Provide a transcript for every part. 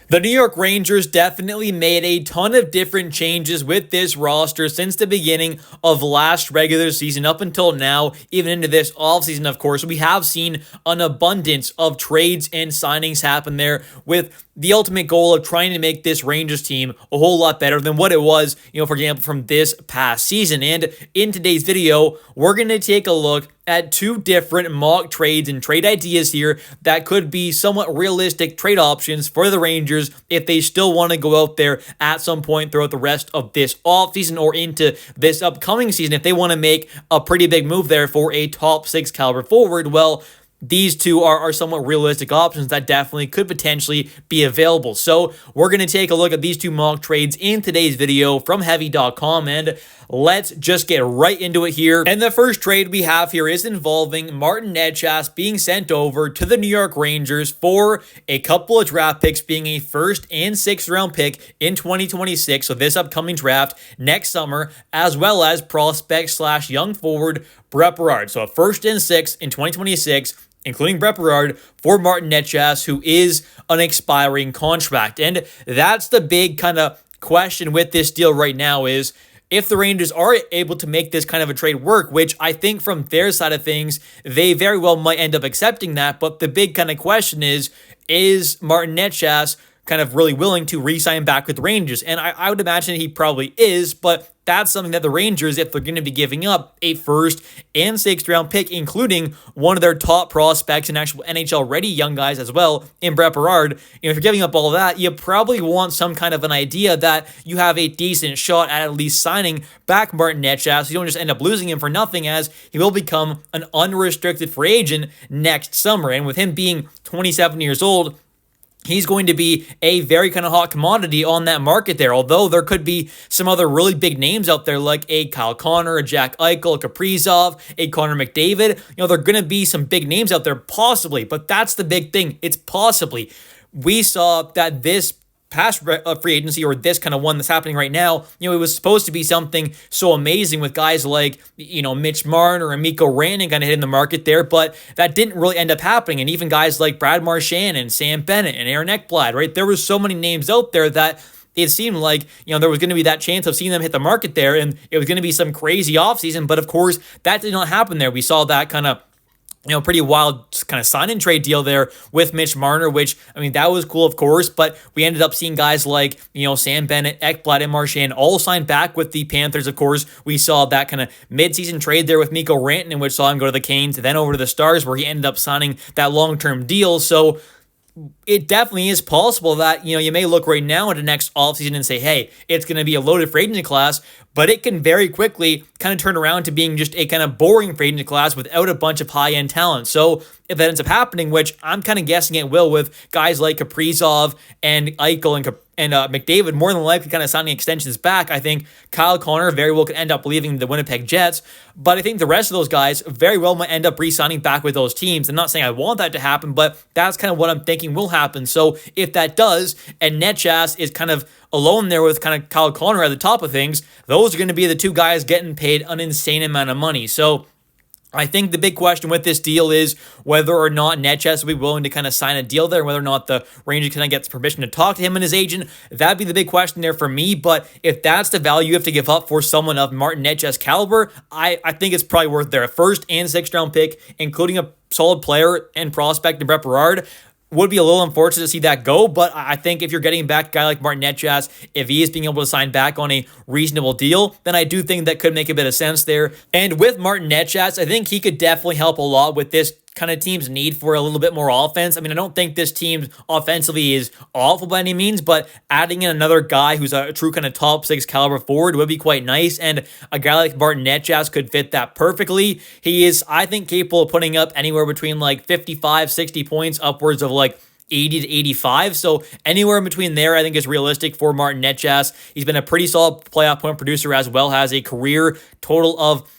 The New York Rangers definitely made a ton of different changes with this roster since the beginning of last regular season up until now, even into this offseason, of course. We have seen an abundance of trades and signings happen there with the ultimate goal of trying to make this Rangers team a whole lot better than what it was, for example, from this past season. And in today's video, we're going to take a look at two different mock trades and trade ideas here that could be somewhat realistic trade options for the Rangers if they still want to go out there at some point throughout the rest of this offseason or into this upcoming season. If they want to make a pretty big move there for a top 6 caliber forward, well, these two are somewhat realistic options that definitely could potentially be available. So we're going to take a look at these two mock trades in today's video from heavy.com, and let's just get right into it here. And the first trade we have here is involving Martin Necas being sent over to the New York Rangers for a couple of draft picks, being a first and sixth round pick in 2026, so this upcoming draft next summer, as well as prospect slash young forward Brett Berard. So a first and sixth in 2026, including Brett Berard, for Martin Necas, who is an expiring contract. And that's the big kind of question with this deal right now is if the Rangers are able to make this kind of a trade work, which I think from their side of things, they very well might end up accepting that. But the big kind of question is Martin Necas kind of really willing to re-sign back with the Rangers? And I would imagine he probably is, but that's something that the Rangers, if they're going to be giving up a first and sixth round pick, including one of their top prospects and actual NHL ready young guys as well in Brett Berard, if you're giving up all of that, you probably want some kind of an idea that you have a decent shot at least signing back Martin Necas, so you don't just end up losing him for nothing, as he will become an unrestricted free agent next summer. And with him being 27 years old, he's going to be a very kind of hot commodity on that market there, although there could be some other really big names out there like a Kyle Connor, a Jack Eichel, a Kaprizov, a Connor McDavid. There are going to be some big names out there possibly, but that's the big thing. It's possibly. We saw that this past free agency, or this kind of one that's happening right now, it was supposed to be something so amazing with guys like, Mitch Marner and Mikko Rantanen kind of hitting the market there, but that didn't really end up happening. And even guys like Brad Marchand and Sam Bennett and Aaron Ekblad, right? There was so many names out there that it seemed like, there was going to be that chance of seeing them hit the market there, and it was going to be some crazy offseason. But of course, that did not happen there. We saw that kind of pretty wild kind of sign and trade deal there with Mitch Marner, which, that was cool, of course, but we ended up seeing guys like, Sam Bennett, Ekblad, and Marchand all signed back with the Panthers, of course. We saw that kind of midseason trade there with Mikko Rantanen, which saw him go to the Canes, then over to the Stars, where he ended up signing that long-term deal. So it definitely is possible that, you may look right now into next offseason and say, hey, it's going to be a loaded free agency class, but it can very quickly kind of turn around to being just a kind of boring free agency class without a bunch of high-end talent. So if that ends up happening, which I'm kind of guessing it will with guys like Kaprizov and Eichel and McDavid more than likely kind of signing extensions back, I think Kyle Connor very well could end up leaving the Winnipeg Jets, but I think the rest of those guys very well might end up re-signing back with those teams. I'm not saying I want that to happen, but that's kind of what I'm thinking will happen. So if that does, and Necas is kind of alone there with kind of Kyle Connor at the top of things, those are going to be the two guys getting paid an insane amount of money. So I think the big question with this deal is whether or not Necas will be willing to kind of sign a deal there, whether or not the Rangers kind of gets permission to talk to him and his agent. That'd be the big question there for me. But if that's the value you have to give up for someone of Martin Necas caliber, I think it's probably worth there. A first and sixth round pick, including a solid player and prospect in Brett Berard. Would be a little unfortunate to see that go, but I think if you're getting back a guy like Martin Necas, if he is being able to sign back on a reasonable deal, then I do think that could make a bit of sense there. And with Martin Necas, I think he could definitely help a lot with this kind of team's need for a little bit more offense. I don't think this team offensively is awful by any means, but adding in another guy who's a true kind of top 6 caliber forward would be quite nice, and a guy like Martin Necas could fit that perfectly. He is, I think, capable of putting up anywhere between like 55, 60 points, upwards of like 80 to 85. So anywhere in between there, I think is realistic for Martin Necas. He's been a pretty solid playoff point producer as well, has a career total of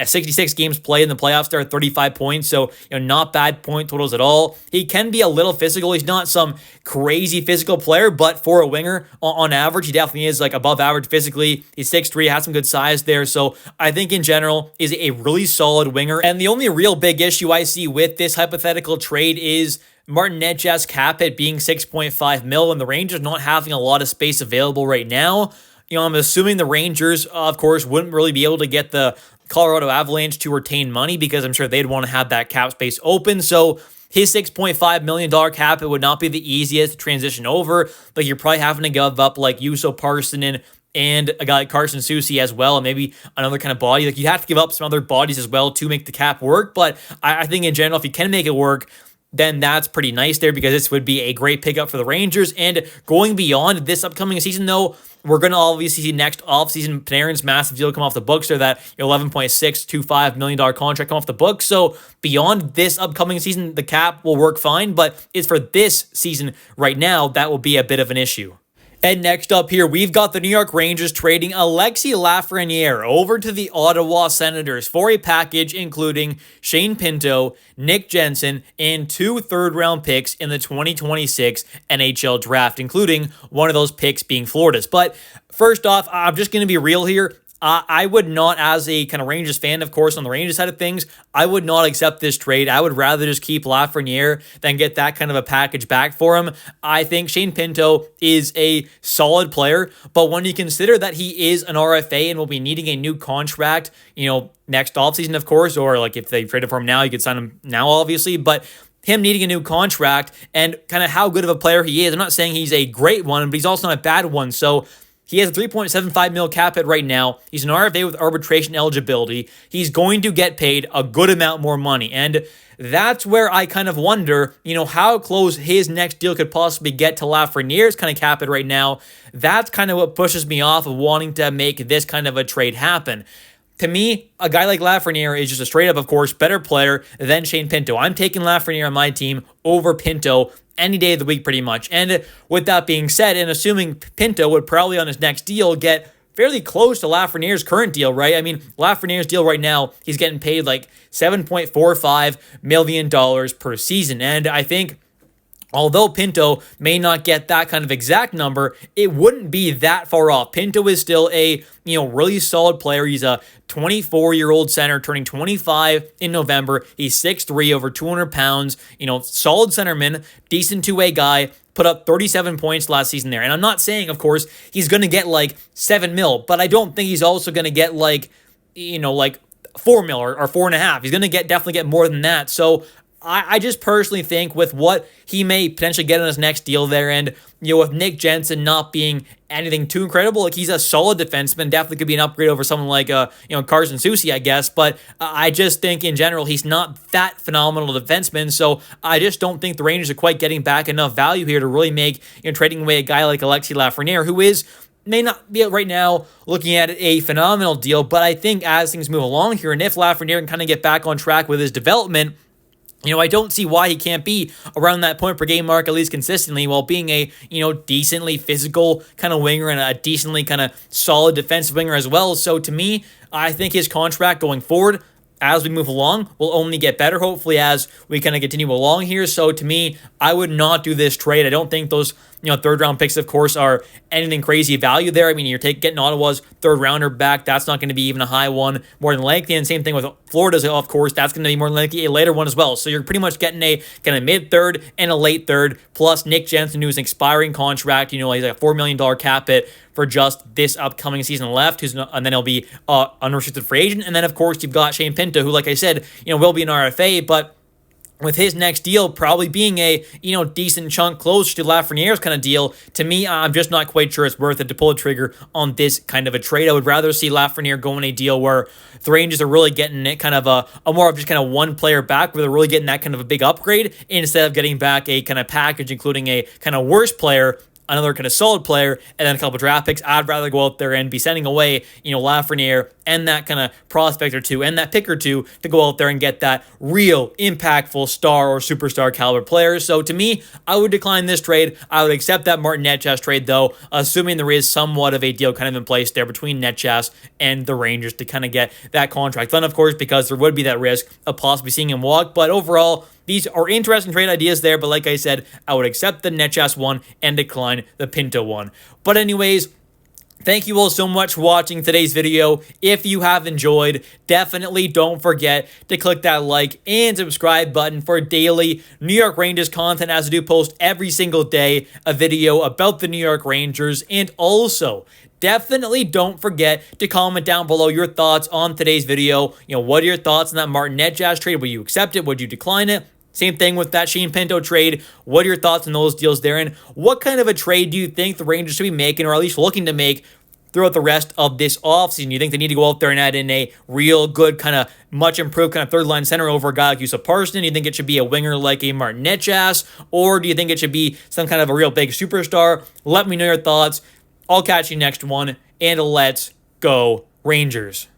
66 games played in the playoffs there, 35 points. So, not bad point totals at all. He can be a little physical. He's not some crazy physical player, but for a winger, on average, he definitely is like above average physically. He's 6'3", has some good size there. So I think in general is a really solid winger. And the only real big issue I see with this hypothetical trade is Martin Necas cap hit being 6.5 mil and the Rangers not having a lot of space available right now, I'm assuming the Rangers, of course, wouldn't really be able to get the Colorado Avalanche to retain money because I'm sure they'd want to have that cap space open. So his $6.5 million cap, it would not be the easiest to transition over. Like, you're probably having to give up like Juuso Parssinen and a guy like Carson Soucy as well, and maybe another kind of body. Like, you have to give up some other bodies as well to make the cap work. But I think in general, if you can make it work, then that's pretty nice there because this would be a great pickup for the Rangers. And going beyond this upcoming season, though, we're going to obviously see next offseason Panarin's massive deal come off the books, or that $11.625 million contract come off the books. So beyond this upcoming season, the cap will work fine, but it's for this season right now that will be a bit of an issue. And next up here, we've got the New York Rangers trading Alexis Lafreniere over to the Ottawa Senators for a package including Shane Pinto, Nick Jensen, and 2 third-round picks in the 2026 NHL Draft, including one of those picks being Florida's. But first off, I'm just going to be real here. I would not, as a kind of Rangers fan, of course, on the Rangers side of things, I would not accept this trade. I would rather just keep Lafreniere than get that kind of a package back for him. I think Shane Pinto is a solid player, but when you consider that he is an RFA and will be needing a new contract, next offseason, of course, or like if they traded for him now, you could sign him now, obviously, but him needing a new contract and kind of how good of a player he is. I'm not saying he's a great one, but he's also not a bad one. So he has a $3.75 million cap hit right now. He's an RFA with arbitration eligibility. He's going to get paid a good amount more money. And that's where I kind of wonder, how close his next deal could possibly get to Lafreniere's kind of cap hit right now. That's kind of what pushes me off of wanting to make this kind of a trade happen. To me, a guy like Lafreniere is just a straight up, of course, better player than Shane Pinto. I'm taking Lafreniere on my team over Pinto any day of the week pretty much. And with that being said, and assuming Pinto would probably on his next deal get fairly close to Lafreniere's current deal, right? I mean, Lafreniere's deal right now, he's getting paid like $7.45 million per season. And I think although Pinto may not get that kind of exact number, it wouldn't be that far off. Pinto is still a, really solid player. He's a 24-year-old center turning 25 in November. He's 6'3", over 200 pounds, solid centerman, decent two-way guy, put up 37 points last season there. And I'm not saying, of course, he's going to get like 7 mil, but I don't think he's also going to get like, like 4 mil or 4.5. He's going to definitely get more than that. So I just personally think with what he may potentially get on his next deal there, and with Nick Jensen not being anything too incredible, like he's a solid defenseman, definitely could be an upgrade over someone like Carson Soucy, I guess. But I just think in general he's not that phenomenal defenseman, so I just don't think the Rangers are quite getting back enough value here to really make trading away a guy like Alexis Lafreniere, who may not be right now looking at a phenomenal deal, but I think as things move along here, and if Lafreniere can kind of get back on track with his development, I don't see why he can't be around that point per game mark at least consistently while being a, decently physical kind of winger and a decently kind of solid defensive winger as well. So to me, I think his contract going forward as we move along will only get better, hopefully, as we kind of continue along here. So to me, I would not do this trade. I don't think those third round picks, of course, are anything crazy value there. I mean, you're getting Ottawa's third rounder back. That's not going to be even a high one more than likely. And same thing with Florida's, of course. That's going to be more than likely a later one as well. So you're pretty much getting a kind of mid third and a late third, plus Nick Jensen, who's an expiring contract. He's like a $4 million cap hit for just this upcoming season left, and then he'll be unrestricted free agent. And then, of course, you've got Shane Pinto, who, like I said, will be an RFA, but with his next deal probably being a, decent chunk closer to Lafreniere's kind of deal, to me, I'm just not quite sure it's worth it to pull a trigger on this kind of a trade. I would rather see Lafreniere go in a deal where the Rangers are really getting it kind of a more of just kind of one player back, where they're really getting that kind of a big upgrade instead of getting back a kind of package, including a kind of worse player, another kind of solid player, and then a couple draft picks. I'd rather go out there and be sending away, Lafreniere and that kind of prospect or two and that pick or two to go out there and get that real impactful star or superstar caliber player. So to me, I would decline this trade. I would accept that Martin Necas trade, though, assuming there is somewhat of a deal kind of in place there between Necas and the Rangers to kind of get that contract done, of course, because there would be that risk of possibly seeing him walk. But overall, these are interesting trade ideas there, but like I said, I would accept the Necas one and decline the Pinto one. But anyways, Thank you all so much for watching today's video. If you have enjoyed, definitely don't forget to click that like and subscribe button for daily New York Rangers content, as I do post every single day a video about the New York Rangers. And also, definitely don't forget to comment down below your thoughts on today's video. What are your thoughts on that Martin Necas trade? Would you accept it? Would you decline it? Same thing with that Shane Pinto trade. What are your thoughts on those deals there? And what kind of a trade do you think the Rangers should be making, or at least looking to make, throughout the rest of this offseason? You think they need to go out there and add in a real good, kind of much improved kind of third line center over a guy like Yusuf Parson? Do you think it should be a winger like a Martin Necas? Or do you think it should be some kind of a real big superstar? Let me know your thoughts. I'll catch you next one, and let's go Rangers.